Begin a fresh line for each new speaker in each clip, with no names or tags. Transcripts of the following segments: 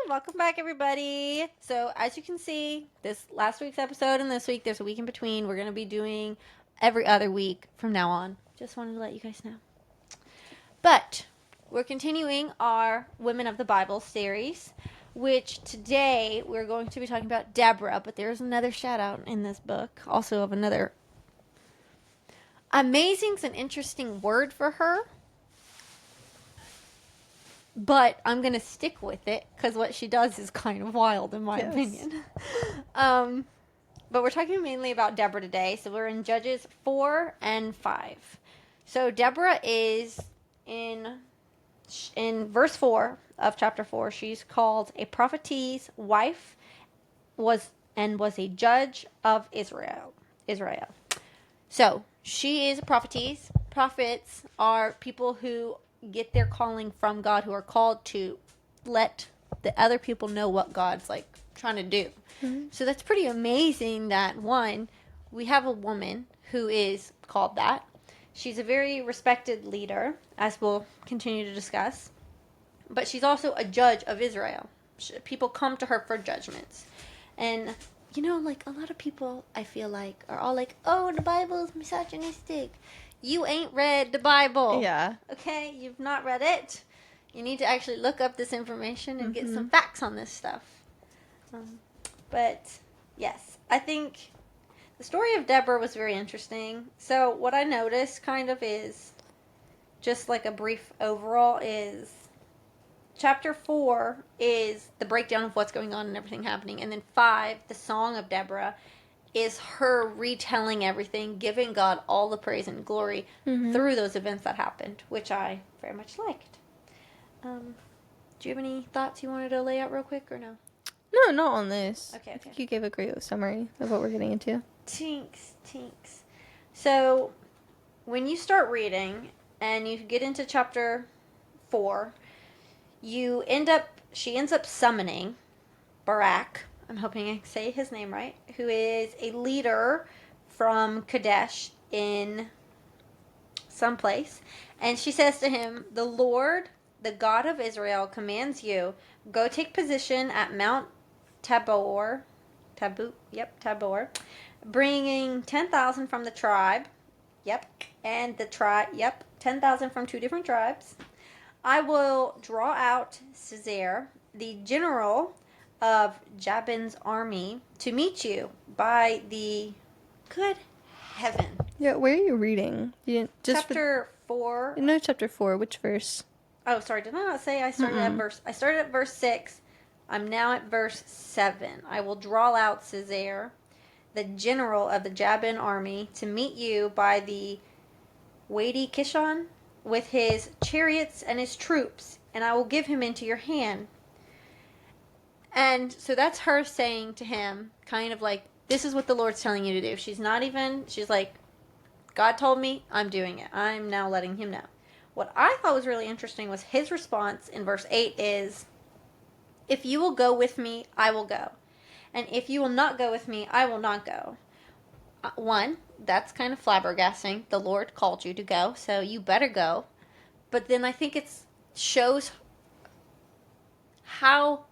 Welcome back, everybody. So, as you can see, this last week's episode and this week, there's a week in between. We're going to be doing every other week from now on. Just wanted to let you guys know. But we're continuing our Women of the Bible series, which today we're going to be talking about Deborah. But there's another shout out in this book, also of another. Amazing's an interesting word for her. But I'm going to stick with it because what she does is kind of wild, in my opinion. But we're talking mainly about Deborah today. So we're in Judges 4 and 5. So Deborah is in verse 4 of chapter 4. She's called a prophetess wife was a judge of Israel. So she is a prophetess. Prophets are people who get their calling from God, who are called to let the other people know what God's like trying to do. Mm-hmm. So that's pretty amazing that one, we have a woman who is called that. She's a very respected leader, as we'll continue to discuss. But she's also a judge of Israel. People come to her for judgments. And, you know, like a lot of people, I feel like, are all like, oh, the Bible's misogynistic. You ain't read the Bible.
Yeah.
Okay? You've not read it. You need to actually look up this information and get some facts on this stuff. But, yes, I think the story of Deborah was very interesting. So, what I noticed kind of is, just like a brief overall, is chapter 4 is the breakdown of what's going on and everything happening. And then 5, the Song of Deborah, is her retelling everything, giving God all the praise and glory through those events that happened, which I very much liked. Do you have any thoughts you wanted to lay out real quick, or no?
No, not on this.
Okay.
I think you gave a great summary of what we're getting into.
Tinks. So, when you start reading, and you get into chapter 4, she ends up summoning Barak, I'm hoping I say his name right, who is a leader from Kadesh in some place. And she says to him, the Lord, the God of Israel, commands you, go take position at Mount Tabor, bringing 10,000 from the tribe, and 10,000 from 2 different tribes. I will draw out Sisera, the general of Jabin's army, to meet you by the good heaven.
Yeah, where are you reading?
Chapter 4.
No, chapter 4. Which verse?
Oh, sorry. Did I not say I started at verse? I started at verse 6. I'm now at verse 7. I will draw out Sisera, the general of the Jabin army, to meet you by the Wadi Kishon with his chariots and his troops, and I will give him into your hand. And so that's her saying to him, kind of like, this is what the Lord's telling you to do. She's like, God told me, I'm doing it. I'm now letting him know. What I thought was really interesting was his response in verse 8 is, if you will go with me, I will go. And if you will not go with me, I will not go. One, that's kind of flabbergasting. The Lord called you to go, so you better go. But then I think it shows how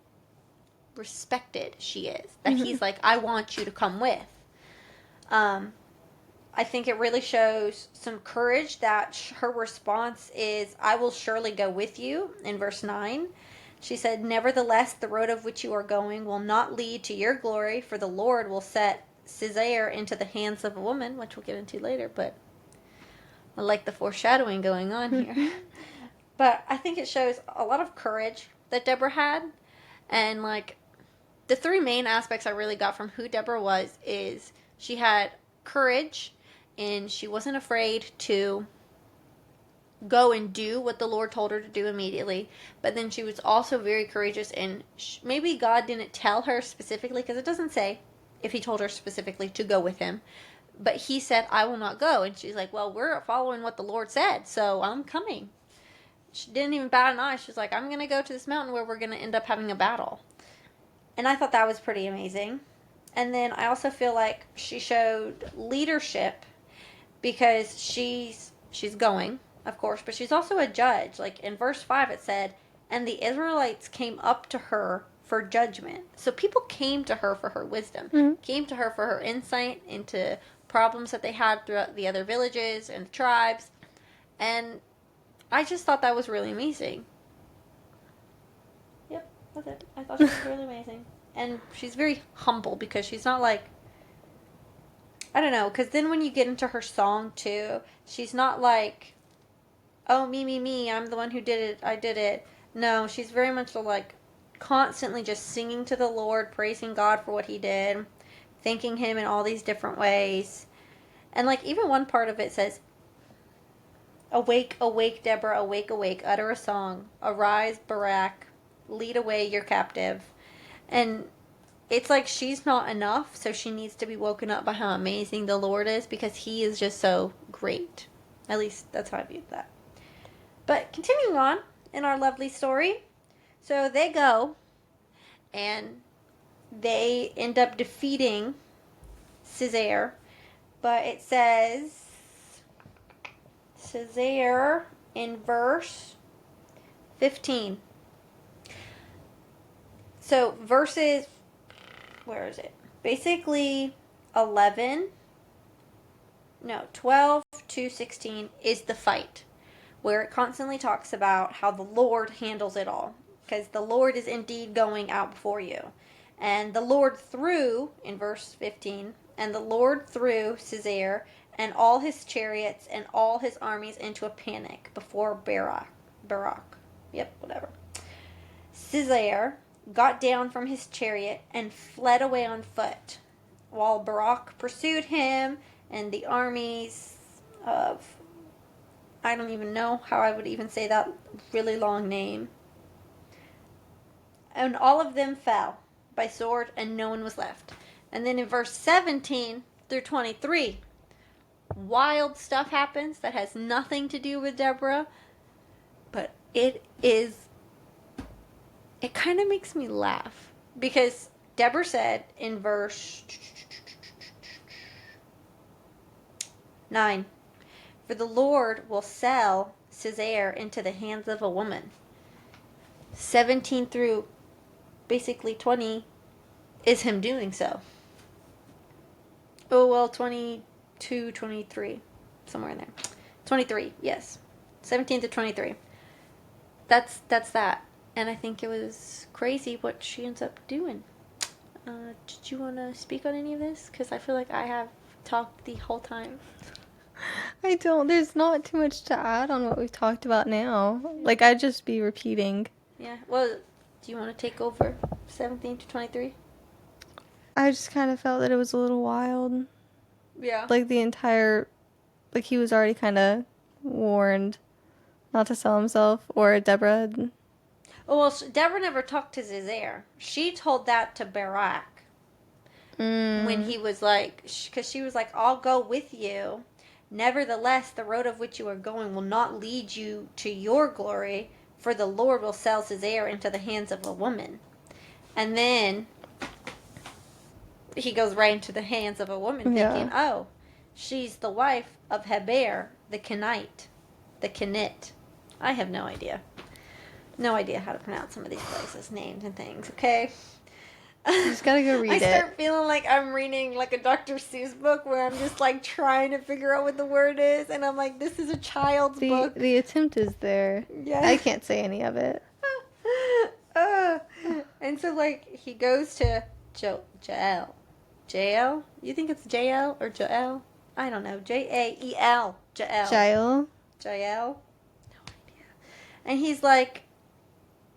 respected she is. That he's like, I want you to come with. I think it really shows some courage that her response is, I will surely go with you, in verse 9. She said, nevertheless, the road of which you are going will not lead to your glory, for the Lord will set Sisera into the hands of a woman, which we'll get into later, but I like the foreshadowing going on here. But I think it shows a lot of courage that Deborah had, and like the 3 main aspects I really got from who Deborah was is she had courage, and she wasn't afraid to go and do what the Lord told her to do immediately. But then she was also very courageous, and maybe God didn't tell her specifically, because it doesn't say if he told her specifically to go with him. But he said, I will not go. And she's like, well, we're following what the Lord said, so I'm coming. She didn't even bat an eye. She's like, I'm going to go to this mountain where we're going to end up having a battle. And I thought that was pretty amazing. And then I also feel like she showed leadership because she's going, of course, but she's also a judge. Like in verse 5 it said, "And the Israelites came up to her for judgment." So people came to her for her wisdom, came to her for her insight into problems that they had throughout the other villages and tribes. And I just thought that was really amazing. Yep, that's it. I thought she was really amazing. And she's very humble because she's not like, I don't know, because then when you get into her song too, she's not like, oh, me, I'm the one who did it, I did it. No, she's very much like constantly just singing to the Lord, praising God for what he did, thanking him in all these different ways. And like even one part of it says, "Awake, awake, Deborah, awake, awake, utter a song. Arise, Barak, lead away your captive." And it's like she's not enough, so she needs to be woken up by how amazing the Lord is because he is just so great. At least that's how I viewed that. But continuing on in our lovely story. So they go and they end up defeating Caesar. But it says Caesar in verse 15. So verses, where is it? Basically 12 to 16 is the fight, where it constantly talks about how the Lord handles it all. Because the Lord is indeed going out before you. And the Lord threw, in verse 15, and the Lord threw Caesar and all his chariots and all his armies into a panic before Barak. Yep, whatever. Caesar got down from his chariot and fled away on foot, while Barak pursued him and the armies of, I don't even know how I would even say that really long name. And all of them fell by sword, and no one was left. And then in verse 17 through 23, wild stuff happens that has nothing to do with Deborah, but it kind of makes me laugh. Because Deborah said in verse 9, "For the Lord will sell Caesar into the hands of a woman." 17 through basically 20 is him doing so. Oh, well, 22, 23, somewhere in there. 23, yes. 17 to 23. That's that. And I think it was crazy what she ends up doing. Did you want to speak on any of this? Because I feel like I have talked the whole time.
I don't. There's not too much to add on what we've talked about now. Like, I'd just be repeating.
Yeah. Well, do you want to take over 17 to 23?
I just kind of felt that it was a little wild.
Yeah.
Like, the entire... Like, he was already kind of warned not to sell himself. Or Deborah.
Oh, well, Deborah never talked to Caesar. She told that to Barak. When he was like... Because she was like, "I'll go with you. Nevertheless, the road of which you are going will not lead you to your glory, for the Lord will sell Caesar into the hands of a woman." And then he goes right into the hands of a woman, thinking, oh, she's the wife of Heber, the Kenite. The Kenite. I have no idea. No idea how to pronounce some of these places' names and things, okay?
You just gotta go read it.
I start feeling like I'm reading like a Dr. Seuss book where I'm just like trying to figure out what the word is, and I'm like, this is a child's book.
The attempt is there.
Yeah.
I can't say any of it.
And so like he goes to Jael. Jael? You think it's Jael or Jael? I don't know. Jael. Jael.
Jael?
Jael? No idea. And he's like,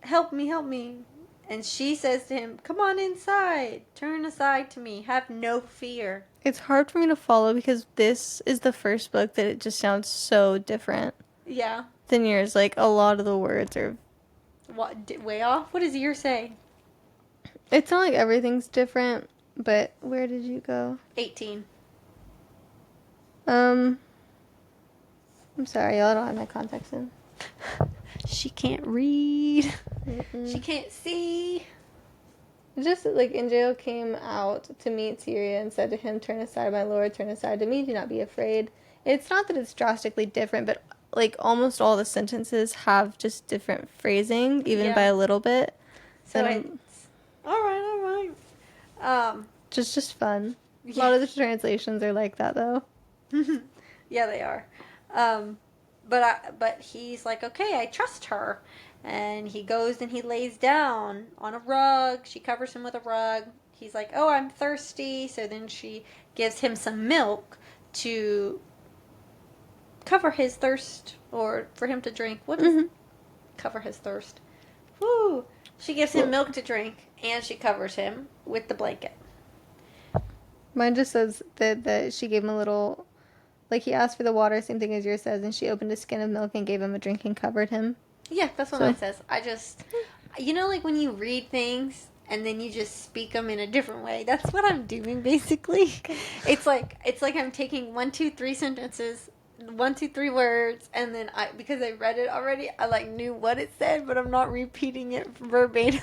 help me. And she says to him, come on inside. Turn aside to me. Have no fear.
It's hard for me to follow because this is the first book that it just sounds so different.
Yeah.
Than yours. Like, a lot of the words are...
What? Way off? What does yours say?
It's not like everything's different, but where did you go?
18.
I'm sorry, y'all, I don't have my contacts in.
She can't read.
Mm-mm.
She can't see.
Just like Angel came out to meet Syria and said to him, "Turn aside, my lord, turn aside to me, do not be afraid." It's not that it's drastically different, but like almost all the sentences have just different phrasing, even by
Yeah.
a little bit.
So
And
it's all right, all right.
just fun. A
Yeah.
lot of the translations are like that, though.
Yeah, they are. But he's like, okay, I trust her, and he goes and he lays down on a rug. She covers him with a rug. He's like, oh, I'm thirsty. So then she gives him some milk to cover his thirst, or for him to drink. What is cover his thirst? Woo! She gives him milk to drink, and she covers him with the blanket.
Mine just says that she gave him a little, like he asked for the water, same thing as yours says, and she opened a skin of milk and gave him a drink and covered him.
Yeah, that's what mine says. I just, like when you read things and then you just speak them in a different way. That's what I'm doing basically. It's like I'm taking 1, 2, 3 sentences, 1, 2, 3 words, and then because I read it already, I like knew what it said, but I'm not repeating it verbatim.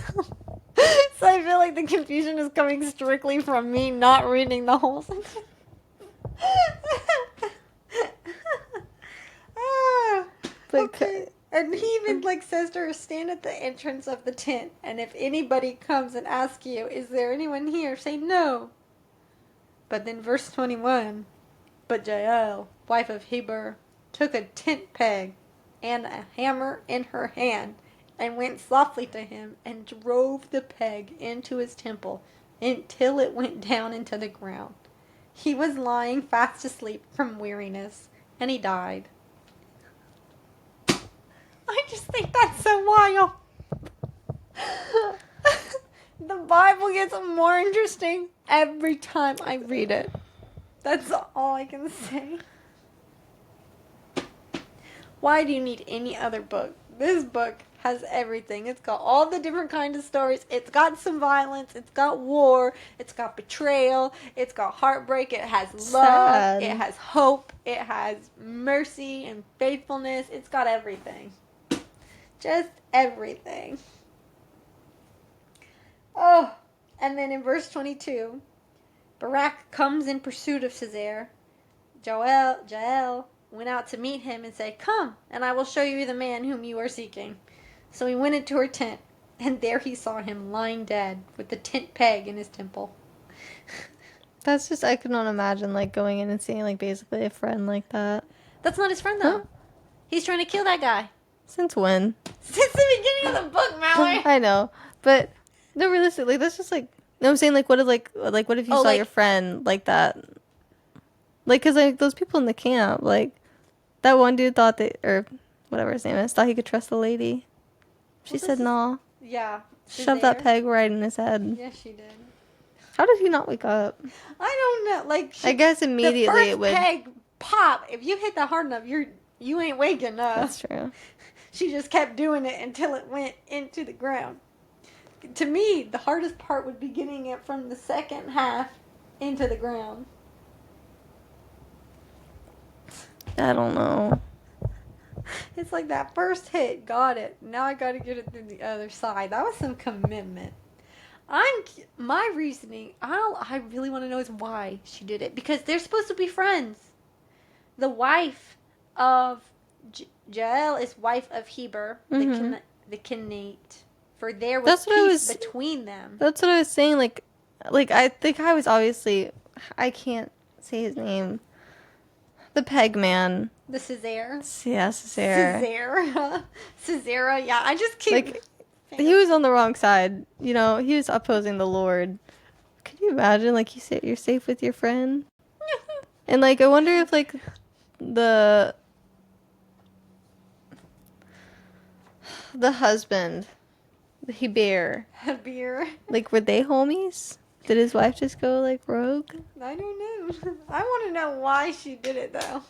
So I feel like the confusion is coming strictly from me not reading the whole sentence. Okay. And he even says to her, stand at the entrance of the tent, and if anybody comes and asks you, is there anyone here, say no. But then verse 21, but Jael, wife of Heber, took a tent peg and a hammer in her hand, and went softly to him and drove the peg into his temple until it went down into the ground. He was lying fast asleep from weariness, and he died. I just think that's so wild. The Bible gets more interesting every time I read it. That's all I can say. Why do you need any other book? This book has everything. It's got all the different kinds of stories. It's got some violence. It's got war. It's got betrayal. It's got heartbreak. It has love.
Sad.
It has hope. It has mercy and faithfulness. It's got everything. Just everything. Oh, and then in verse 22, Barak comes in pursuit of Sisera. Jael went out to meet him and said, come, and I will show you the man whom you are seeking. So he went into her tent, and there he saw him lying dead with the tent peg in his temple.
That's just, I could not imagine, like, going in and seeing, like, basically a friend like that.
That's not his friend, though.
Huh?
He's trying to kill that guy.
Since when?
Since the beginning of the book, Mallory.
I know, but no, realistically, that's just like, no, I'm saying, like, what if, what if you saw your friend like that? Like, because, like, those people in the camp, like, that one dude thought or whatever his name is, thought he could trust the lady. She said no.
Yeah.
Shoved that peg right in his head.
Yes, she did.
How did he not wake up?
I don't know. Like,
I guess immediately it would.
The first peg pop. If you hit that hard enough, you ain't waking up.
That's true.
She just kept doing it until it went into the ground. To me, the hardest part would be getting it from the second half into the ground.
I don't know.
It's like that first hit, got it. Now I got to get it through the other side. That was some commitment. My reasoning, I really want to know is why she did it. Because they're supposed to be friends. The wife of Jael is wife of Heber, the Kenite. For there was peace between them.
That's what I was saying. Like I think I was obviously, I can't say his name. The peg man.
The Sisera.
Yeah,
Sisera. Sisera. Yeah, I just keep.
Like, he was on the wrong side. You know, he was opposing the Lord. Could you imagine? Like, you say you're safe with your friend, and like, I wonder if like the husband, Heber. Like, were they homies? Did his wife just go like rogue?
I don't know. I want to know why she did it though.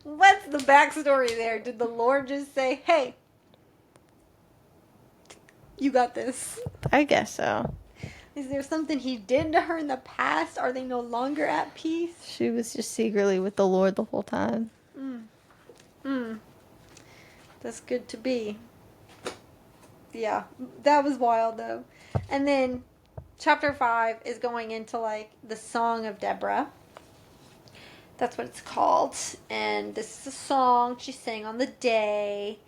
What's the backstory there? Did the Lord just say, "Hey, you got this"?
I guess so.
Is there something he did to her in the past? Are they no longer at peace?
She was just secretly with the Lord the whole time.
That's good to be. Yeah, that was wild though. And then chapter 5 is going into like the Song of Deborah. That's what it's called. And this is a song she sang on the day.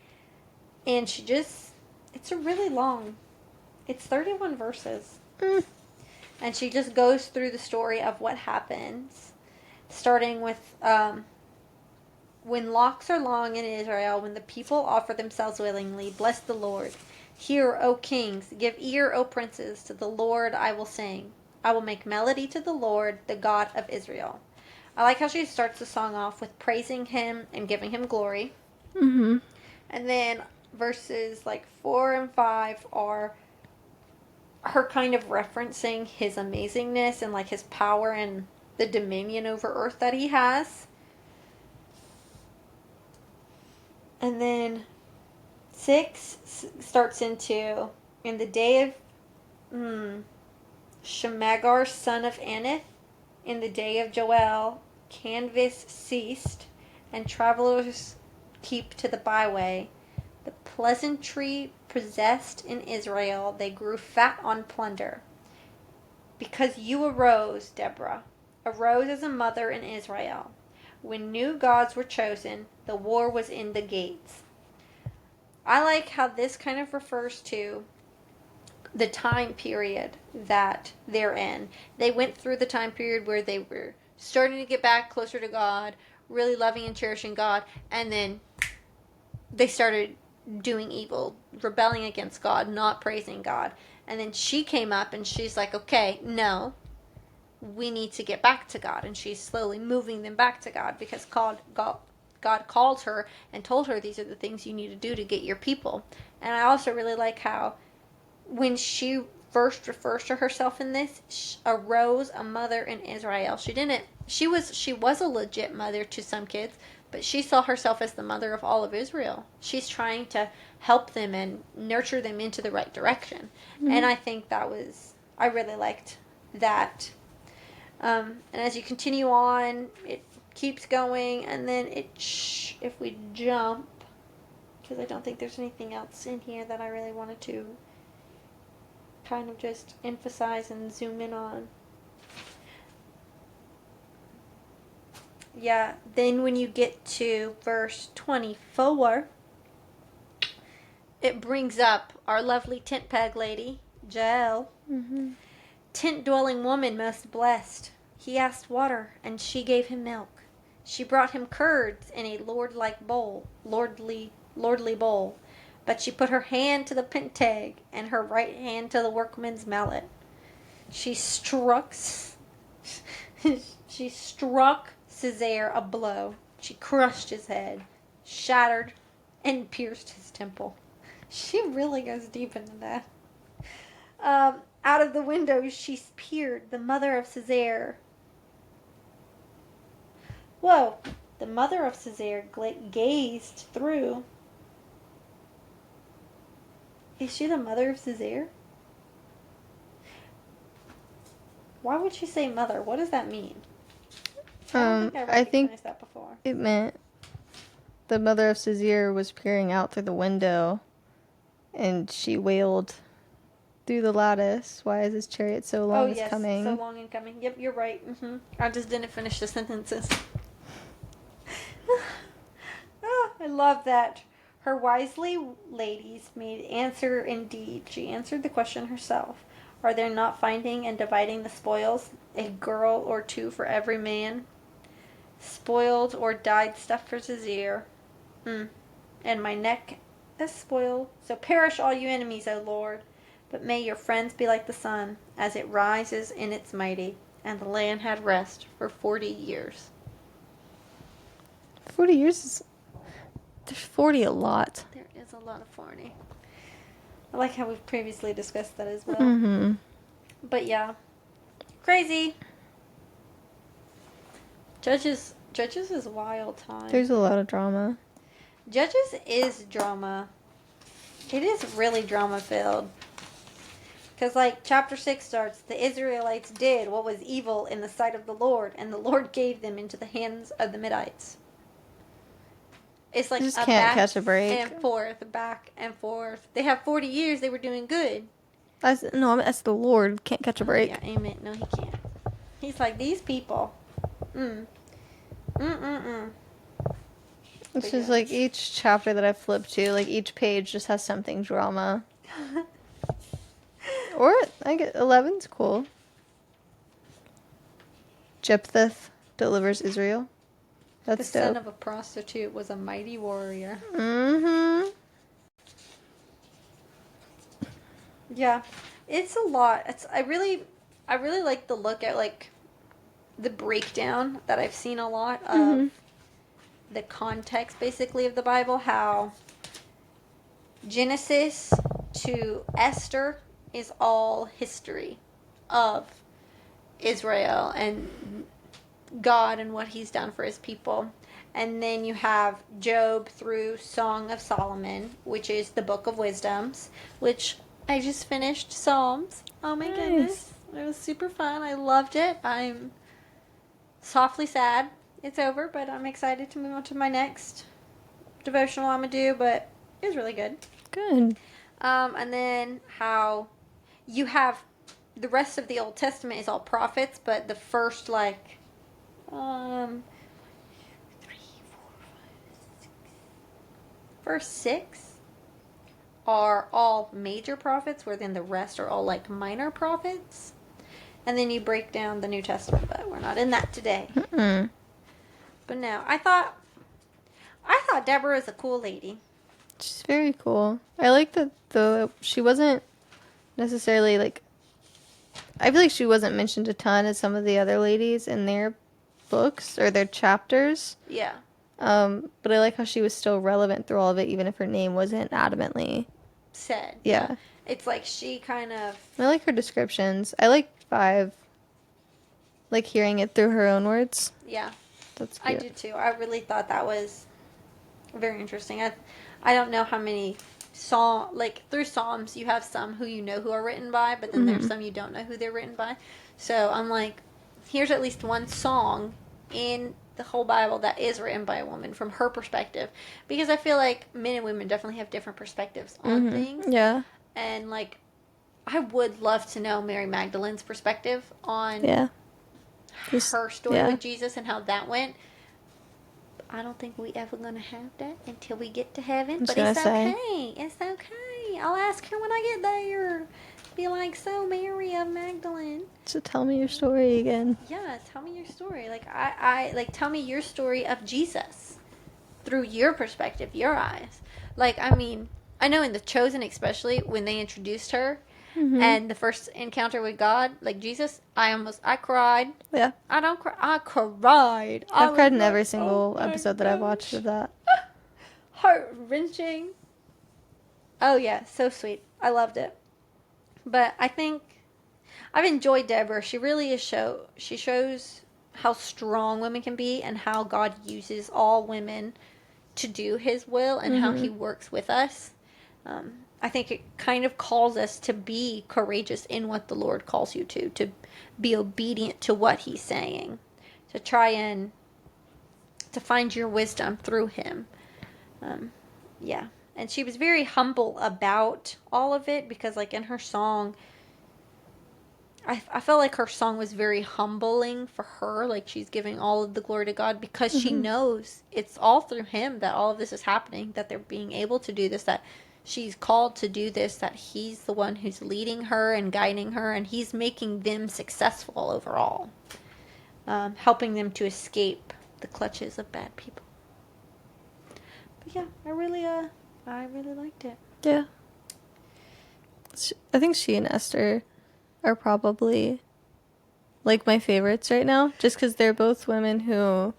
And it's a really long, it's 31 verses. And she just goes through the story of what happens. Starting with, when locks are long in Israel, when the people offer themselves willingly, bless the Lord. Hear, O kings, give ear, O princes, to the Lord I will sing. I will make melody to the Lord, the God of Israel. I like how she starts the song off with praising him and giving him glory.
Mm-hmm.
And then verses like 4 and 5 are her kind of referencing his amazingness and like his power and the dominion over earth that he has. And then 6 starts into, in the day of Shemagar, son of Aneth, in the day of Joel, canvas ceased, and travelers keep to the byway. The pleasantry possessed in Israel, they grew fat on plunder. Because you arose, Deborah, arose as a mother in Israel. When new gods were chosen, the war was in the gates. I like how this kind of refers to the time period that they're in. They went through the time period where they were starting to get back closer to God, really loving and cherishing God, and then they started doing evil, rebelling against God, not praising God. And then she came up and she's like, okay, no, we need to get back to God. And she's slowly moving them back to God because God called her and told her these are the things you need to do to get your people. And I also really like how when she first refers to herself in this, arose a mother in Israel. She was a legit mother to some kids, but she saw herself as the mother of all of Israel. She's trying to help them and nurture them into the right direction. Mm-hmm. And I think I really liked that. And as you continue on, it keeps going, and then if we jump, because I don't think there's anything else in here that I really wanted to kind of just emphasize and zoom in on. Yeah, then when you get to verse 24, it brings up our lovely tent peg lady, Jael.
Mm-hmm.
Tent-dwelling woman most blessed. He asked water, and she gave him milk. She brought him curds in a lordly bowl. But she put her hand to the penteg and her right hand to the workman's mallet. She struck Caesar a blow. She crushed his head, shattered, and pierced his temple. She really goes deep into that. Out of the window she peered, the mother of Caesar. Whoa! The mother of Caesar gazed through. Is she the mother of Caesar? Why would she say mother? What does that mean? I think that before.
It meant the mother of Caesar was peering out through the window, and she wailed through the lattice. Why is this chariot so long is coming?
So long in coming. Yep, you're right. Mm-hmm. I just didn't finish the sentences. I love that. Her wisely ladies made answer indeed. She answered the question herself. Are there not finding and dividing the spoils, a girl or two for every man? Spoiled or dyed stuff for Caesar. And my neck is spoiled. So perish all you enemies, O Lord. But may your friends be like the sun, as it rises in its mighty. And the land had rest for 40 years.
40 years is... There's 40 a lot.
There is a lot of 40. I like how we've previously discussed that as well.
Mm-hmm.
But yeah. Crazy. Judges is wild time.
There's a lot of drama.
Judges is drama. It is really drama filled. Because like chapter 6 starts, the Israelites did what was evil in the sight of the Lord, and the Lord gave them into the hands of the Midites. It's like
you just can't catch a break.
And forth, back and forth. They have 40 years they were doing good.
As the Lord can't catch a break.
Yeah, amen. No, he can't. He's like, these people.
It's just like each chapter that I flip to, like each page just has something drama. Or I get 11's cool. Jephthah delivers Israel. That's
the
dope.
son of a prostitute was a mighty warrior.
Mm-hmm.
Yeah, it's a lot. I really like the look at like the breakdown that I've seen a lot of the context basically of the Bible. How Genesis to Esther is all history of Israel and God and what he's done for his people. And then you have Job through Song of Solomon, which is the book of wisdoms, which I just finished Psalms. Oh my goodness. It was super fun. I loved it. I'm softly sad it's over, but I'm excited to move on to my next devotional I'm going to do, but it was really good.
Good.
And then how you have the rest of the Old Testament is all prophets, but the first like 3, 4, 5, 6. First 6 are all major prophets, where then the rest are all like minor prophets. And then you break down the New Testament, but we're not in that today.
Mm-mm.
But no, I thought Deborah was a cool lady.
She's very cool. I like that she wasn't necessarily like. I feel like she wasn't mentioned a ton as some of the other ladies in their books or their chapters.
Yeah.
But I like how she was still relevant through all of it, even if her name wasn't adamantly
said.
Yeah.
It's like she kind of...
I like her descriptions. I like 5. Like hearing it through her own words.
Yeah.
That's cute.
I do too. I really thought that was very interesting. I don't know how many through Psalms you have some who you know who are written by, but then there's some you don't know who they're written by. So I'm like, here's at least one song in the whole Bible that is written by a woman from her perspective, because I feel like men and women definitely have different perspectives on things.
Yeah.
And like, I would love to know Mary Magdalene's perspective on her story with Jesus and how that went. I don't think we ever gonna have that until we get to heaven. But it's okay. It's okay. I'll ask her when I get there. Be like, so Mary of Magdalene.
So tell me your story again.
Yeah, tell me your story. Like I like tell me your story of Jesus through your perspective, your eyes. Like, I mean, I know in The Chosen especially when they introduced her and the first encounter with God, like Jesus, I cried.
Yeah.
I don't cry. I cried.
I've cried in every single episode that I've watched of that.
Heart-wrenching. Oh, yeah. So sweet. I loved it. But I think I've enjoyed Deborah. She really is she shows how strong women can be and how God uses all women to do his will and how he works with us. I think it kind of calls us to be courageous in what the Lord calls you to be obedient to what he's saying, to try and to find your wisdom through him. Yeah. And she was very humble about all of it, because like in her song, I felt like her song was very humbling for her. Like she's giving all of the glory to God because she knows it's all through him that all of this is happening, that they're being able to do this, that she's called to do this, that he's the one who's leading her and guiding her, and he's making them successful overall, helping them to escape the clutches of bad people. But yeah, I really liked it.
Yeah. I think she and Esther are probably like my favorites right now, just because they're both women who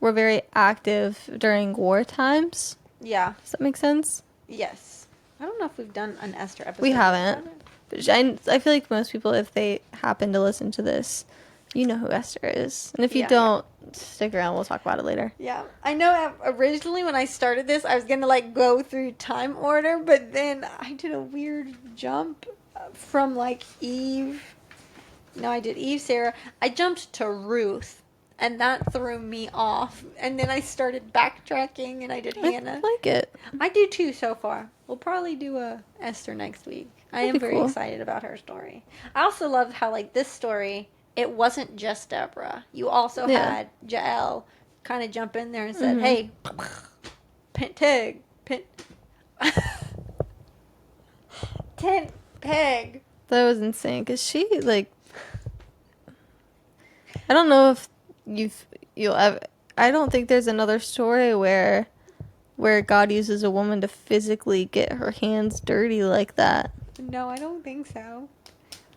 were very active during war times.
Yeah.
Does that make sense?
Yes. I don't know if we've done an Esther episode.
We haven't. But I feel like most people, if they happen to listen to this, you know who Esther is. And if you don't, stick around. We'll talk about it later.
Yeah. I know originally when I started this, I was going to like go through time order, but then I did a weird jump from like Eve. No, I did Eve, Sarah. I jumped to Ruth. And that threw me off. And then I started backtracking and I did Hannah.
I like it.
I do too so far. We'll probably do a Esther next week. I am very excited about her story. I also loved how, like, this story, it wasn't just Deborah. You also had Jael kind of jump in there and said, hey, Pent Peg. Tent Peg.
That was insane because she, like, I don't know if you'll ever. I don't think there's another story where God uses a woman to physically get her hands dirty like that.
No, I don't think so.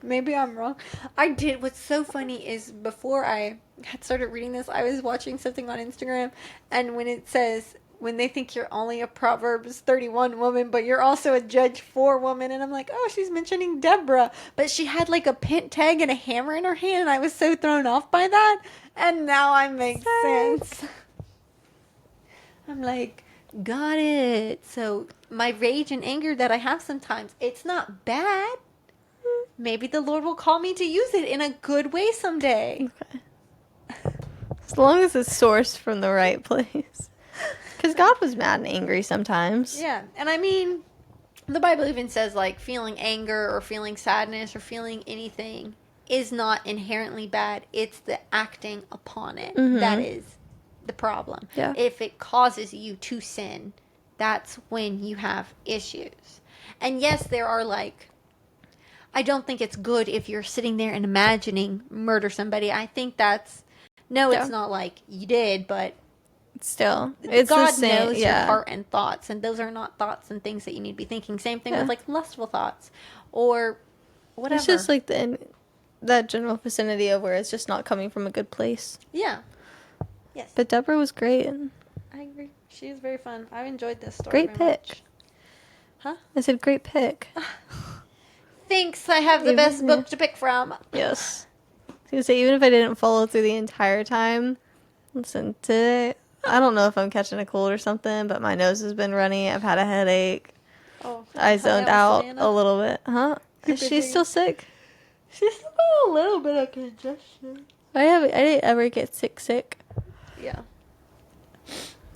Maybe I'm wrong. I did. What's so funny is before I had started reading this, I was watching something on Instagram, and when it says, when they think you're only a Proverbs 31 woman, but you're also a Judge 4 woman, and I'm like, oh, she's mentioning Deborah. But she had like a pent tag and a hammer in her hand, and I was so thrown off by that. And now I make sense. I'm like, got it. So my rage and anger that I have sometimes, it's not bad. Maybe the Lord will call me to use it in a good way someday.
Okay. As long as it's sourced from the right place. Because God was mad and angry sometimes.
Yeah. And I mean, the Bible even says, like, feeling anger or feeling sadness or feeling anything is not inherently bad. It's the acting upon it that is the problem.
Yeah.
If it causes you to sin, that's when you have issues. And yes, there are, like, I don't think it's good if you're sitting there and imagining murder somebody. I think that's, no, it's not like you did, but
still, it's
God
the same,
knows your heart and thoughts, and those are not thoughts and things that you need to be thinking. Same thing with, like, lustful thoughts or whatever.
It's just like that general vicinity of where it's just not coming from a good place.
Yeah. Yes.
But Deborah was great.
I agree. She was very fun. I enjoyed this story.
Great
very
pick.
much. Huh?
I said great pick.
Thanks. I have the best book to pick from.
Yes. I was gonna say, even if I didn't follow through the entire time, listen, today, I don't know if I'm catching a cold or something, but my nose has been runny. I've had a headache.
Oh,
I zoned out a little bit. Huh? Is she still sick?
She's still got a little bit of congestion.
I didn't ever get sick.
Yeah.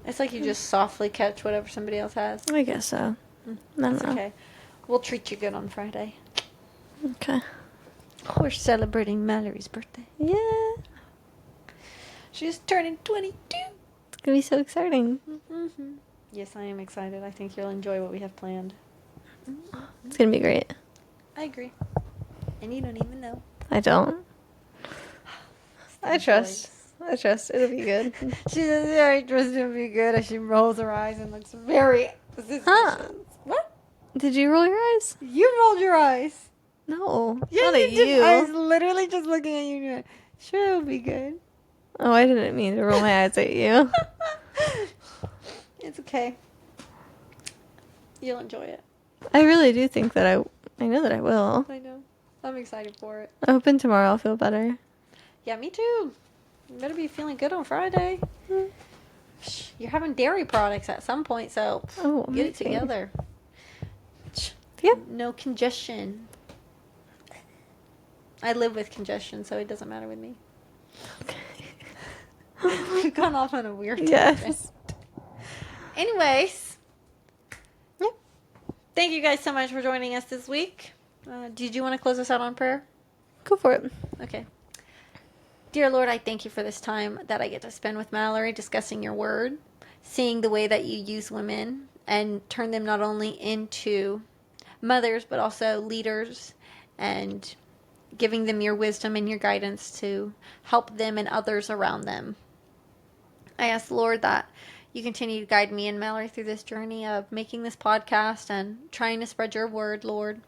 It's like you just softly catch whatever somebody else has.
I guess so. I don't know.
Okay. We'll treat you good on Friday.
Okay.
We're celebrating Mallory's birthday.
Yeah.
She's turning 22.
It's going to be so exciting.
Mm-hmm. Yes, I am excited. I think you'll enjoy what we have planned.
It's going to be great.
I agree. And you don't even know.
I don't. I trust. I trust. It'll be good.
She says, yeah, I trust it'll be good. As she rolls her eyes and looks very suspicious.
Huh.
What?
Did you roll your eyes?
You rolled your eyes.
No.
Yeah,
not at
did.
you.
I was literally just looking at you and you're like, sure, it'll be good.
Oh, I didn't mean to roll my eyes at you.
It's okay. You'll enjoy it.
I really do think that I know that I will.
I know. I'm excited for it.
I'm hoping tomorrow I'll feel better.
Yeah, me too. You better be feeling good on Friday. You're having dairy products at some point, so get it together.
Yeah.
No congestion. I live with congestion, so it doesn't matter with me.
Okay.
We've gone off on a weird tangent.
Yes.
Anyways. Yep. Thank you guys so much for joining us this week. Did you want to close us out on prayer?
Go for it.
Okay. Dear Lord, I thank you for this time that I get to spend with Mallory discussing your word, seeing the way that you use women and turn them not only into mothers, but also leaders, and giving them your wisdom and your guidance to help them and others around them. I ask, Lord, that you continue to guide me and Mallory through this journey of making this podcast and trying to spread your word, Lord.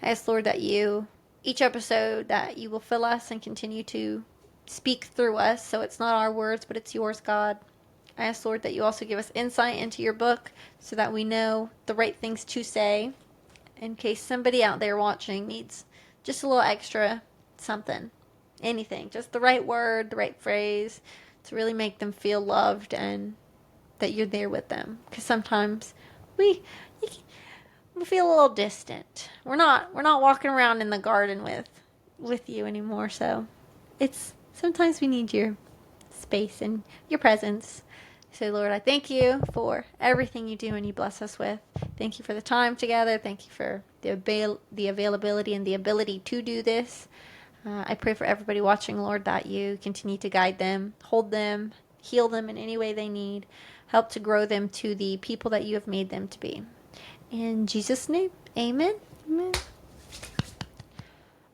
I ask, Lord, that each episode, that you will fill us and continue to speak through us, so it's not our words, but it's yours, God. I ask, Lord, that you also give us insight into your book so that we know the right things to say in case somebody out there watching needs just a little extra something, anything, just the right word, the right phrase to really make them feel loved and that you're there with them. Because sometimes we feel a little distant. We're not walking around in the garden with you anymore. So sometimes we need your space and your presence. So, Lord, I thank you for everything you do and you bless us with. Thank you for the time together. Thank you for the availability and the ability to do this. I pray for everybody watching, Lord, that you continue to guide them, hold them, heal them in any way they need, help to grow them to the people that you have made them to be. In Jesus' name, amen.
Amen.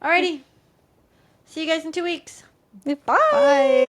Alrighty. See you guys in 2 weeks.
Bye.